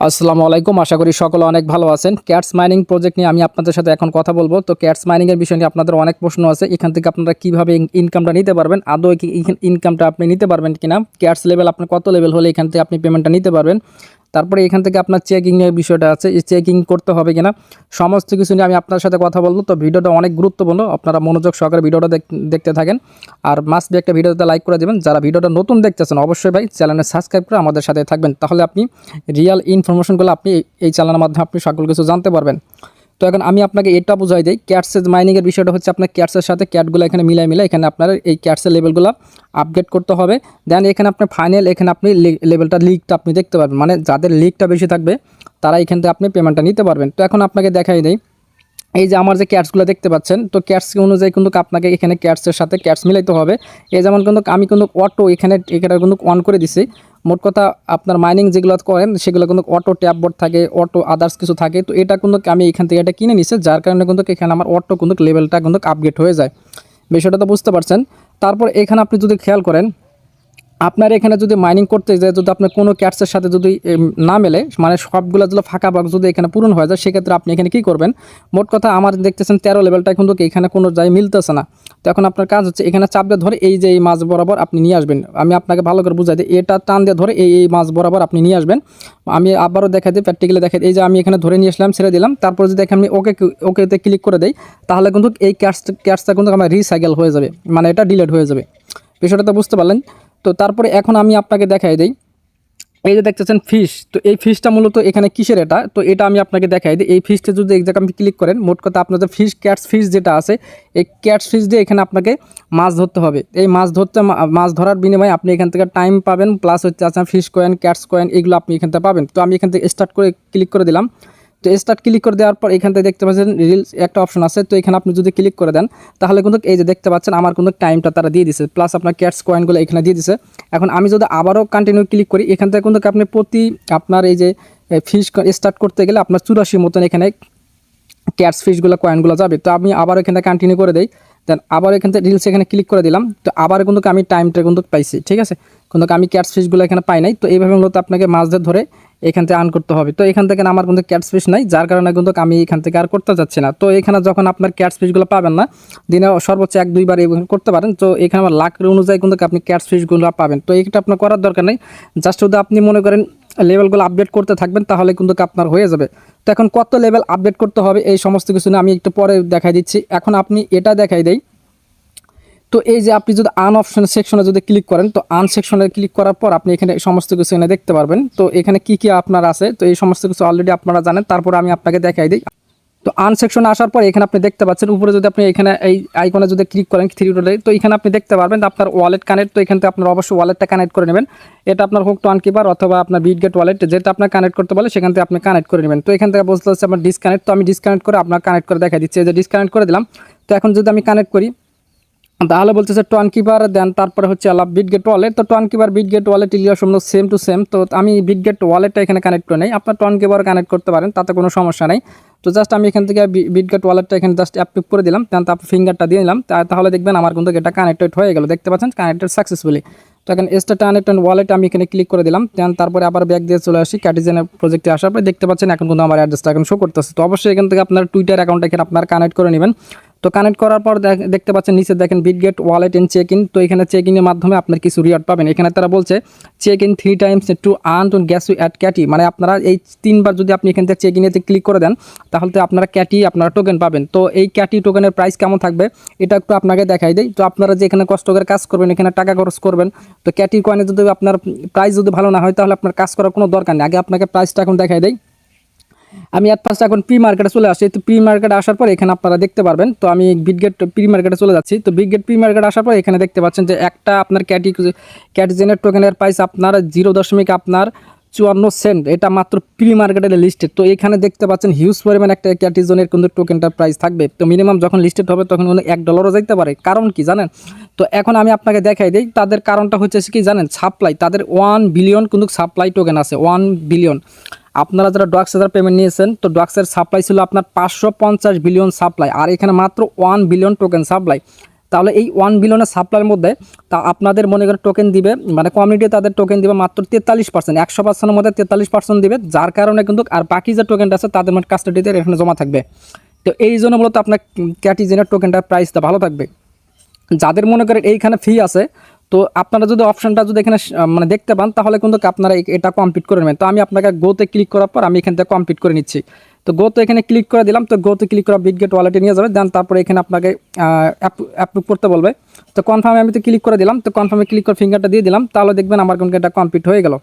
আসসালামু আলাইকুম। আশা করি সকলে অনেক ভালো আছেন। ক্যাটস মাইনিং প্রজেক্ট নিয়ে আমি আপনাদের সাথে এখন কথা বলব। তো ক্যাটস মাইনিং এর বিষয় নিয়ে আপনাদের অনেক প্রশ্ন আছে। এখান থেকে আপনারা কিভাবে ইনকামটা নিতে পারবেন? আদৌ কি ইনকামটা আপনি নিতে পারবেন কিনা? ক্যাটস লেভেল আপনার কত লেভেল হলে এখান থেকে আপনি পেমেন্টটা নিতে পারবেন? তারপরে এখান থেকে আপনার চেকিং এর বিষয়টা আছে। এই চেকিং করতে হবে কিনা? সমস্ত কিছু নিয়ে আমি আপনার সাথে কথা বলব। তো ভিডিওটা অনেক গুরুত্বপূর্ণ। আপনারা মনোযোগ সহকারে ভিডিওটা দেখতে থাকেন। আর মাস্ট বি একটা ভিডিওতে লাইক করে দেবেন। যারা ভিডিওটা নতুন দেখতেছেন অবশ্যই ভাই চ্যানেলে সাবস্ক্রাইব করে আমাদের সাথে থাকবেন। তাহলে আপনি রিয়াল ইনফরমেশনগুলো আপনি এই চ্যানেলের মাধ্যমে আপনি সকল কিছু জানতে পারবেন। তো এখন আমি আপনাকে এটা বুঝাই দিই, ক্যাটসের মাইনিংয়ের বিষয়টা হচ্ছে আপনার ক্যাটসের সাথে ক্যাটগুলো এখানে মিলাই এখানে আপনার এই ক্যাটসের লেভেলগুলো আপডেট করতে হবে। দেন এখানে আপনার ফাইনাল এখানে আপনি লেভেলটা লিগটা আপনি দেখতে পারবেন, মানে যাদের লিগটা বেশি থাকবে তারা এখান থেকে আপনি পেমেন্টটা নিতে পারবেন। তো এখন আপনাকে দেখাই দেই, এই যে আমার যে ক্যাটসগুলো দেখতে পাচ্ছেন, তো ক্যাটস অনুযায়ী কিন্তু আপনাকে এখানে ক্যাটসের সাথে ক্যাটস মিলাইতে হবে। এই যেমন কিন্তু আমি কিন্তু অটো এখানে কিন্তু অন করে দিছি। মোট কথা আপনার মাইনিং যেগুলো করেন সেগুলো কিন্তু অটো ট্যাববোর্ড থাকে, অটো আদার্স কিছু থাকে। তো এটা কিন্তু আমি এখান থেকে এটা কিনে নিছি, যার কারণে কিন্তু এখানে আমার অটো কিন্তু লেভেলটা কিন্তু আপগ্রেড হয়ে যায়। বিষয়টা তো বুঝতে পারছেন। তারপর এখানে আপনি যদি খেয়াল করেন, আপনার এখানে যদি মাইনিং করতে যায়, যদি আপনার কোনো ক্যাটসের সাথে যদি না মেলে, মানে সবগুলো যদি ফাঁকা বক্স যদি এখানে পূরণ হয়ে যায়, সেক্ষেত্রে আপনি এখানে কী করবেন? মোট কথা আমার দেখতেছেন 13 লেভেলটা কিন্তু এখানে কোনো জায়গায় মিলতেছে না। তো এখন আপনার কাজ হচ্ছে এখানে চাপ দিয়ে ধরে এই যে এই মাছ বরাবর আপনি নিয়ে আসবেন। আমি আপনাকে ভালো করে বুঝাই দিই, এটা টান দিয়ে ধরে এই মাছ বরাবর আপনি নিয়ে আসবেন। আমি আবারও দেখা দিই, প্র্যাকটিক্যালি দেখা এই যে আমি এখানে ধরে নিয়ে আসলাম, ছেড়ে দিলাম। তারপর যদি আমি ওকেতে ক্লিক করে দিই, তাহলে কিন্তু এই ক্যাটসটা কিন্তু আমার রিসাইকেল হয়ে যাবে, মানে এটা ডিলিট হয়ে যাবে। বিষয়টা তো বুঝতে পারলেন। তো তারপরে এখন আমি আপনাকে দেখাই দিই, এই যে দেখতেছেন ফিশ, তো এই ফিশটা মূলত এখানে কিসের এটা, তো এটা আমি আপনাকে দেখাই দিই। এই ফিশটা যদি এক জায়গায় আপনি ক্লিক করেন, মোট কথা আপনাদের ক্যাটস ফিশ যেটা আছে, এই ক্যাটস ফিশ দিয়ে এখানে আপনাকে মাছ ধরতে হবে। এই মাছ ধরার বিনিময়ে আপনি এখান থেকে টাইম পাবেন, প্লাস হচ্ছে আপনার ফিশ কয়েন, ক্যাটস কয়েন, এগুলো আপনি এখান থেকে পাবেন। তো আমি এখান থেকে স্টার্ট করে ক্লিক করে দিলাম। তো স্টার্ট ক্লিক করে দেওয়ার পর এখান থেকে দেখতে পাচ্ছেন রিলস একটা অপশন আছে। তো এখানে আপনি যদি ক্লিক করে দেন, তাহলে কিন্তু এই যে দেখতে পাচ্ছেন আমার কিন্তু টাইমটা তারা দিয়ে দিছে, প্লাস আপনার ক্যাটস কয়েনগুলো এখানে দিয়ে দিছে। এখন আমি যদি আবারও কন্টিনিউ ক্লিক করি, এখান থেকে কিন্তু আপনি আপনার এই যে ফিশ স্টার্ট করতে গেলে আপনার 84 মতন এখানে ক্যাটস ফিশগুলো কয়েনগুলো যাবে। তো আমি আবার এখানে কন্টিনিউ করে দেই, দেন আবার এখান থেকে রিলস এখানে ক্লিক করে দিলাম। তো আবার কিন্তু আমি টাইমটা কিন্তু পাইছি, ঠিক আছে, কিন্তু আমি ক্যাটস ফিশগুলো এখানে পাই নাই। তো এইভাবে মূলত আপনাকে মাছদের ধরে এখান থেকে আর্ন করতে হবে। তো এখান থেকে আমার কিন্তু ক্যাটস ফিশ নাই, যার কারণে কিন্তু আমি এখান থেকে আর করতে যাচ্ছি না। তো এখানে যখন আপনার ক্যাটস ফিশগুলো পাবেন না, দিনে সর্বোচ্চ 1-2 বার করতে পারেন। তো এখানে আমার লাখ অনুযায়ী কিন্তু আপনি ক্যাটস ফিশগুলো পাবেন। তো এইটা আপনার করার দরকার নেই, জাস্ট যদি আপনি মনে করেন লেভেলগুলো আপডেট করতে থাকবেন, তাহলে কিন্তু আপনার হয়ে যাবে। তো এখন কত লেভেল আপডেট করতে হবে এই সমস্ত কিছু নিয়ে আমি একটু পরে দেখাই দিচ্ছি। এখন আপনি এটা দেখাই দেই, তো এই যে আপনি যদি আন অপশন সেকশনে যদি ক্লিক করেন, তো আন সেকশনে ক্লিক করার পর আপনি এখানে সমস্ত কিছু এখানে দেখতে পারবেন। তো এখানে কি কি আপনার আছে, তো এই সমস্ত কিছু অলরেডি আপনারা জানেন, তারপরে আমি আপনাকে দেখাই দিই। তো আন সেকশনে আসার পর এখানে আপনি দেখতে পাচ্ছেন উপরে যদি আপনি এখানে এই আইকনে যদি ক্লিক করেন থ্রি ডটে, তো এখানে আপনি দেখতে পারবেন আপনার ওয়ালেট কানেক্ট। তো এখান থেকে আপনার অবশ্যই ওয়ালেটটা কানেক্ট করে নেবেন। এটা আপনার হোক টোয়ান কিপার অথবা আপনার বিটগেট ওয়ালেট, যেটা আপনার কানেক্ট করতে বলে সেখান থেকে আপনি কানেক্ট করে নেবেন। তো এখান থেকে বলতে হচ্ছে আপনার ডিসকানেক্ট, তো আমি ডিসকানেক্ট করে আপনার কানেক্ট করে দেখা দিচ্ছি, যে ডিসকানেক্ট করে দিলাম। তো এখন যদি আমি কানেক্ট করি, তাহলে বলতেছে টোয়ান কিপার, দেন তারপরে হচ্ছে বিটগেট ওয়ালেট। তো টোয়ান কিপার বিটগেট ওয়ালেট ইলিয়া সম্ভব সেম টু সেম। তো আমি বিটগেট ওয়ালেটটা এখানে কানেক্ট করে নেই, আপনার টোয়ান কিপার কানেক্ট করতে পারেন, তাতে কোনো সমস্যা নেই। তো জাস্ট আমি এখান থেকে বিটগেট ওয়ালেটটা এখানে জাস্ট অ্যাপ্রুভ করে দিলাম, দেন তারপর ফিঙ্গারটা দিয়ে নিলাম। তাহলে দেখবেন আমার কিন্তু এটা কানেক্টেড হয়ে গেল, দেখতে পাচ্ছেন কানেক্টেড সাকসেসফুলি। তো এখন স্টার্ট কানেক্ট ওয়ালেট আমি এখানে ক্লিক করে দিলাম, দেন তারপরে আবার ব্যাক দিয়ে চলে আসি ক্যাটিজেনের প্রজেক্টে আসার পরে দেখতে পাচ্ছেন এখন কিন্তু আমার অ্যাড্রেসটা এখন শো করতেছে। তো অবশ্যই এখান থেকে আপনার টুইটার অ্যাকাউন্ট এখানে আপনার কানেক্ট করে নেবেন। তো কানেক্ট করার পর দেখতে পাচ্ছেন নিচে দেখেন Bitget wallet and check in. তো এখানে চেক ইনের মাধ্যমে আপনার কিছু রিওয়ার্ড পাবেন। এখানে তারা বলছে check in 3 times to earn to gas you at Katy, মানে আপনারা এই 3বার যদি আপনি এখান থেকে চেক ইনেতে ক্লিক করে দেন, তাহলে তো আপনারা ক্যাটি আপনারা টোকেন পাবেন। তো এই ক্যাটি টোকেনের প্রাইস কেমন থাকবে এটা একটু আপনাকে দেখাই দেই। তো আপনারা যে এখানে কষ্ট করে কাজ করবেন, এখানে টাকা খরচ করবেন, তো ক্যাটি কয়েনে যদি আপনার প্রাইস যদি ভালো না হয়, তাহলে আপনার কাজ করার কোনো দরকার নেই। আগে আপনাকে প্রাইসটা এখন দেখাই দেই। আমি অ্যাট ফার্স্ট এখন প্রি মার্কেটে চলে আসি। তো প্রি মার্কেটে আসার পর এখানে আপনারা দেখতে পারবেন, তো আমি বিটগেট প্রি মার্কেটে চলে যাচ্ছি। তো বিটগেট প্রি মার্কেটে আসার পর এখানে দেখতে পাচ্ছেন যে একটা আপনার ক্যাটিজেনের টোকেনের প্রাইস আপনার 0.54 সেন্ট, এটা মাত্র প্রি মার্কেটের লিস্টেড। তো এখানে দেখতে পাচ্ছেন হিউজ পরিমাণ একটা ক্যাটিজনের কিন্তু টোকেনটার প্রাইস থাকবে। তো মিনিমাম যখন লিস্টেড হবে তখন কিন্তু $1 যাইতে পারে। কারণ কি জানেন? তো এখন আমি আপনাকে দেখাই দিই তাদের কারণটা হচ্ছে কি জানেন, সাপ্লাই, তাদের 1 বিলিয়ন কিন্তু সাপ্লাই টোকেন আছে, 1 বিলিয়ন। আপনারা যারা ডক্স যারা পেমেন্ট নিয়েছেন, তো ডক্সের সাপ্লাই ছিল আপনার 550 বিলিয়ন সাপ্লাই, আর এখানে মাত্র 1 বিলিয়ন টোকেন সাপ্লাই। তাহলে এই 1 বিলিয়নের সাপ্লাইয়ের মধ্যে তা আপনাদের মনে করেন টোকেন দিবে, মানে কমিউনিটি তাদের টোকেন দিবে মাত্র 43%, 100%-এর মধ্যে 43% দিবে, যার কারণে কিন্তু আর বাকি যে টোকেনটা আছে তাদের মধ্যে কাস্টডিতে এখানে জমা থাকবে। তো এই জন্য মূলত আপনার ক্যাটিজেনের টোকেনটার প্রাইসটা ভালো থাকবে। যাদের মনে করেন এইখানে ফি আছে, তো আপনারা যদি অপশানটা যদি এখানে মানে দেখতে পান, তাহলে কিন্তু আপনারা এটা কমপ্লিট করে নেবেন। তো আমি আপনাকে গোতে ক্লিক করার পর আমি এখান থেকে কমপ্লিট করে নিচ্ছি। তো গোতে এখানে ক্লিক করে দিলাম, তো গোতে ক্লিক করা বিটগেট ওয়ালেটে নিয়ে যাবে, দেন তারপরে এখানে আপনাকে অ্যাপ্রুভ করতে বলবে। তো কনফার্মে আমি তো ক্লিক করে দিলাম, তো কনফার্মে ক্লিক করে ফিঙ্গারটা দিয়ে দিলাম, তাহলে দেখবেন আমার কিন্তু এটা কমপ্লিট হয়ে গেল।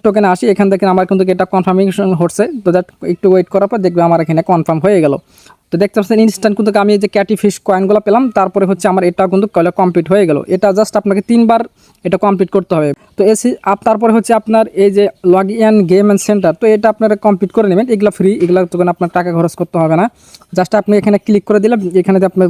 টোকেনে আসি, এখান থেকে আমার কিন্তু এটা কনফার্মেশন হচ্ছে, তো দ্যাট একটু ওয়েট করার পর দেখবে আমার এখানে কনফার্ম হয়ে গেল। তো দেখতে পাচ্ছেন ইনস্ট্যান্ট কিন্তু আমি এই যে ক্যাটিফিশ কয়েনগুলো পেলাম, তারপরে হচ্ছে আমার এটা কিন্তু কমপ্লিট হয়ে গেল। এটা জাস্ট আপনাকে 3বার এটা কমপ্লিট করতে হবে। তো তারপরে হচ্ছে আপনার এই যে log in game and centre, তো এটা আপনারা কমপ্লিট করে নেবেন। এগুলো ফ্রি, এগুলো তখন আপনার টাকা খরচ করতে হবে না। জাস্ট আপনি এখানে ক্লিক করে দিলে, এখানে আপনার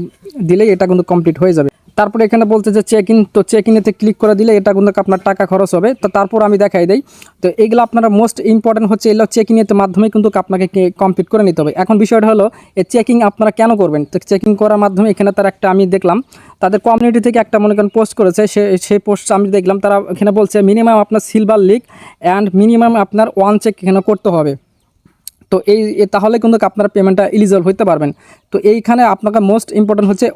দিলেই এটা কিন্তু কমপ্লিট হয়ে যাবে। তারপরে এখানে বলছে যে চেক ইন, তো চেক ইনেতে ক্লিক করে দিলে এটা কিন্তু আপনার টাকা খরচ হবে। তো তারপর আমি দেখাই দিই। তো এইগুলো আপনারা মোস্ট ইম্পর্টেন্ট হচ্ছে এগুলো চেক ইনের মাধ্যমে কিন্তু আপনাকে কমপ্লিট করে নিতে হবে। এখন বিষয়টা হলো এই চেকিং আপনারা কেন করবেন? তো চেকিং করার মাধ্যমে এখানে তার একটা আমি দেখলাম তাদের কমিউনিটি থেকে একটা মনে করেন পোস্ট করেছে, সেই পোস্ট আমি দেখলাম, তারা এখানে বলছে মিনিমাম আপনার সিলভার লিগ অ্যান্ড মিনিমাম আপনার 1 চেক এখানে করতে হবে। তো তাহলে কিন্তু আপনারা পেমেন্টটা এলিজিবল হতে পারবেন। তো এইখানে আপনাকে মোস্ট ইম্পর্টেন্ট হচ্ছে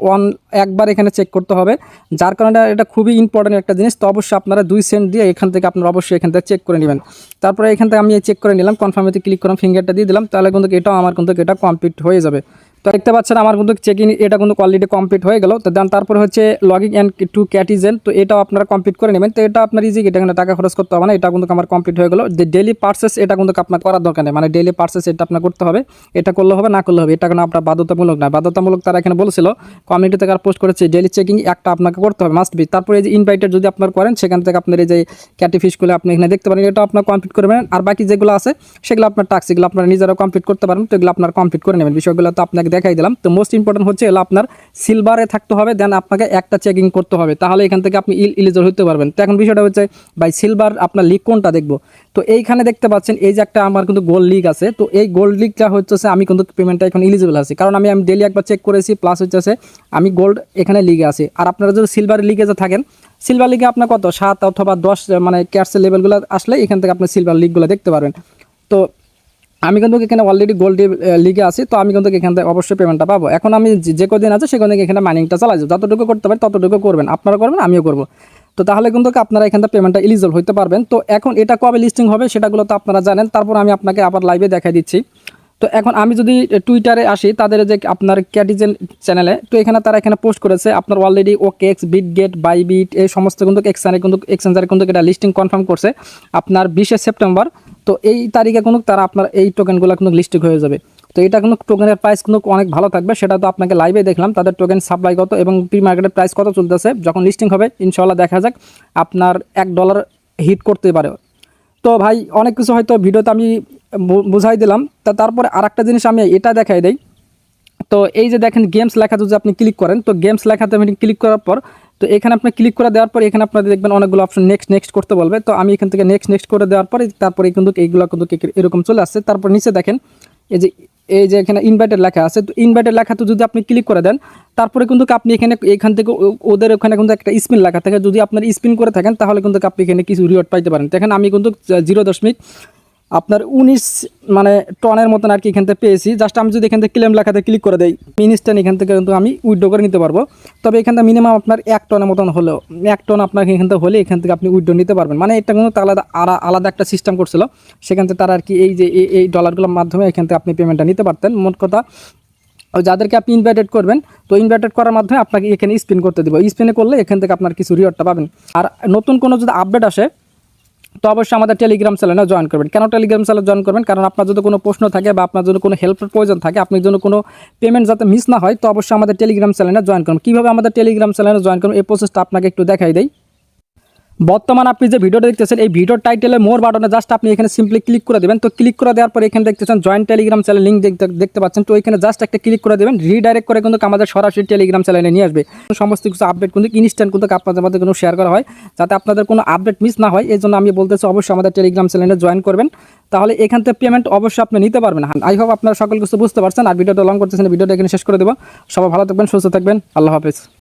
একবার এখানে চেক করতে হবে, যার কারণে এটা খুবই ইম্পর্টেন্ট একটা জিনিস। তো অবশ্যই আপনারা 2 সেন্ট দিয়ে এখান থেকে আপনারা অবশ্যই এখান থেকে চেক করে নেবেন। তারপরে এখান থেকে আমি চেক করে নিলাম, কনফার্মেতে ক্লিক করলাম, ফিঙ্গারটা দিয়ে দিলাম, তাহলে কিন্তু এটাও আমার কিন্তু এটা কমপ্লিট হয়ে যাবে। তো দেখতে পাচ্ছেন আমার কিন্তু চেক ইন এটা কিন্তু অলরেডি কমপ্লিট হয়ে গেল। তো দেন তারপরে হচ্ছে লগিং ইন টু ক্যাটিজেন, তো এটাও আপনারা কমপ্লিট করে নেবেন। তো এটা আপনার ইজি, এটা কিন্তু টাকা খরচ করতে হবে না, এটা কিন্তু আমার কমপ্লিট হয়ে গেল। ডেইলি পার্সেস এটা কিন্তু আপনার করার দরকার নেই, মানে ডেইলি পার্সেস এটা আপনার করতে হবে, এটা করলে হবে না করলে হবে, এটা কিন্তু আপনার বাধ্যতামূলক না। বাধ্যতামূলক তারা এখানে বলেছিল, কমিউনিটি থেকে আর পোস্ট করেছে ডেইলি চেকিং একটা আপনাকে করতে হবে, মাস্ট বি। তারপরে এই যে ইনভাইটেড যদি আপনার করেন, সেখান থেকে আপনার এই যে ক্যাটিফিশগুলো আপনি এখানে দেখতে পারেন, এটা আপনার কমপ্লিট করবেন। আর বাকি যেগুলো আছে সেগুলো আপনার টাস্ক, এগুলো আপনারা নিজেরাও কমপ্লিট করতে পারেন। তো এগুলো আপনার কমপ্লিট করে নেবেন। বিষয়গুলো তো আপনাকে দেখাই দিলাম। তো মোস্ট ইম্পর্টেন্ট হচ্ছে এগুলো আপনার সিলভারে থাকতে হবে, দেন আপনাকে একটা চেকিং করতে হবে, তাহলে এখান থেকে আপনি এলিজিবল হতে পারবেন। তো এখন বিষয়টা হচ্ছে ভাই সিলভার আপনার লিগ কোনটা দেখবো? তো এইখানে দেখতে পাচ্ছেন এই যে একটা আমার কিন্তু গোল্ড লিগ আছে। তো এই গোল্ড লিগটা হচ্ছে আমি কিন্তু পেমেন্টটা এখন এলিজিবল আছি, কারণ আমি ডেলি একবার চেক করেছি, প্লাস হচ্ছে আমি গোল্ড এখানে লিগে আছি। আর আপনারা যদি সিলভার লিগে যে থাকেন, সিলভার লিগে আপনার কত 7 অথবা 10 মানে ক্যাটসের লেভেলগুলো আসলে এখান থেকে আপনি সিলভার লিগগুলো দেখতে পারবেন। তো আমি কিন্তু এখানে অলরেডি গোল্ড লিগে আছি, তো আমি কিন্তু এখান থেকে অবশ্যই পেমেন্টটা পাবো। এখন আমি যে কদিন আছে সে কদিন এখানে মাইনিংটা চালাই যাবো, যতটুকু করতে পারি ততটুকু করবেন, আপনারা করবেন আমিও করবো। তো তাহলে কিন্তু আপনারা এখান থেকে পেমেন্টটা এলিজিবল হতে পারবেন। তো এখন এটা কবে লিস্টিং হবে সেটাগুলো তো আপনারা জানেন, তারপর আমি আপনাকে আবার লাইভে দেখাই দিচ্ছি। তো এখন আমি যদি টুইটারে আসি, তাদের যে আপনার ক্যাটিজেন চ্যানেলে, তো এখানে তারা এখানে পোস্ট করেছে আপনার অলরেডি ওকেএক্স, বিটগেট, বাইবিট এই সমস্ত কিন্তু এক্সচেঞ্জারে কিন্তু এটা লিস্টিং কনফার্ম করছে আপনার 20 সেপ্টেম্বর। তো এই তারিখে কিন্তু তারা আপনার এই টোকেনগুলো কিন্তু লিস্টিং হয়ে যাবে। তো এটা কিন্তু টোকেনের প্রাইস কিন্তু অনেক ভালো থাকবে, সেটা তো আপনাকে লাইভে দেখলাম তাদের টোকেন সাপ্লাই কত এবং প্রি মার্কেটের প্রাইস কত চলতেছে। যখন লিস্টিং হবে ইনশাআল্লাহ দেখা যাক আপনার $1 হিট করতে পারে। তো ভাই অনেক কিছু হয়তো ভিডিওতে আমি বুঝাই দিলাম। তারপরে আর একটা জিনিস আমি এটা দেখাই দেই। তো এই যে দেখেন গেমস লেখা যদি আপনি ক্লিক করেন, তো গেমস লেখাতে আপনি ক্লিক করার পর, তো এখানে আপনি ক্লিক করে দেওয়ার পর এখানে আপনারা দেখবেন অনেকগুলো অপশন নেক্সট করতে বলবে। তো আমি এখান থেকে নেক্সট করে দেওয়ার পরে তারপরে কিন্তু এইগুলো কিন্তু এরকম চলে আসছে। তারপর নিচে দেখেন এই যে এখানে ইনভাইটেড লেখা আছে, তো ইনভাইটেড লেখা তো যদি আপনি ক্লিক করে দেন, তারপরে কিন্তু আপনি এখান থেকে ওদের ওখানে কিন্তু একটা স্পিন লেখা থাকে, যদি আপনার স্পিন করে থাকেন তাহলে কিন্তু আপনি এখানে কিছু রিওয়ার্ড পাইতে পারেন। দেখেন আমি কিন্তু 0.19 মানে টনের মতন আর কি এখান থেকে পেয়েছি। জাস্ট আমি যদি এখান থেকে ক্লেম লেখাতে ক্লিক করে দেই, ইনস্ট্যান্ট এখান থেকে কিন্তু আমি উইথড্র করে নিতে পারবো। তবে এখান থেকে মিনিমাম আপনার 1 টনের মতন হলেও 1 টন আপনার এখান থেকে হলে এখান থেকে আপনি উইথড্র নিতে পারবেন। মানে এটা কিন্তু আলাদা একটা সিস্টেম করছিল, সেখান থেকে তারা আর কি এই যে এই ডলারগুলোর মাধ্যমে এখান থেকে আপনি পেমেন্টটা নিতে পারতেন। মোট কথা যাদেরকে আপনি ইনভাইটেড করবেন, তো ইনভাইটেড করার মাধ্যমে আপনাকে এখানে স্পিন করতে দেবো, স্পিনে করলে এখান থেকে আপনার কিছু রিওয়ার্ডটা পাবেন। আর নতুন কোনো যদি আপডেট আসে তো অবশ্যই আমাদের টেলিগ্রাম চ্যানেলে জয়েন করবেন। কেন টেলিগ্রাম চ্যানেলে জয়েন করবেন? কারণ আপনার যদি কোনো প্রশ্ন থাকে বা আপনার যদি কোনো হেল্পের প্রয়োজন থাকে, আপনার জন্য কোনো পেমেন্ট যাতে মিস না হয়, তো অবশ্যই আমাদের টেলিগ্রাম চ্যানেলে জয়েন করুন। কীভাবে আমাদের টেলিগ্রাম চ্যানেলে জয়েন করুন এই প্রসেসটা আপনাকে একটু দেখাই দেই। বর্তমান আপনি যে ভিডিওটা দেখতেছেন, এই ভিডিওর টাইটেলে মোর বাটনে জাস্ট আপনি এখানে সিম্পলি ক্লিক করে দেবেন। তো ক্লিক করে দেওয়ার পর এখানে দেখতেছেন জয়েন টেলিগ্রাম চ্যানেল লিঙ্ক দেখতে পাচ্ছেন। তো এখানে জাস্ট একটা ক্লিক করে দেবেন, রিডাইরেক্ট করে কিন্তু আমাদের সরাসরি টেলিগ্রাম চ্যানেলে নিয়ে আসবে। সমস্ত কিছু আপডেট কিন্তু ইনস্ট্যান্ট কিন্তু আপনাদের মধ্যে কোনো শেয়ার করা হয়, যাতে আপনাদের কোনো আপডেট মিস না হয়। এই জন্য আমি বলতেছি অবশ্যই আমাদের টেলিগ্রাম চ্যানেলে জয়েন করবেন, তাহলে এখান থেকে পেমেন্ট অবশ্যই আপনি নিতে পারবেন। আই হোপ আপনারা সকল কিছু বুঝতে পারছেন। আর ভিডিওটা লং করতেছেন, ভিডিওটা এখানে শেষ করে দেবো। সবাই ভালো থাকবেন, সুস্থ থাকবেন, আল্লাহ হাফেজ।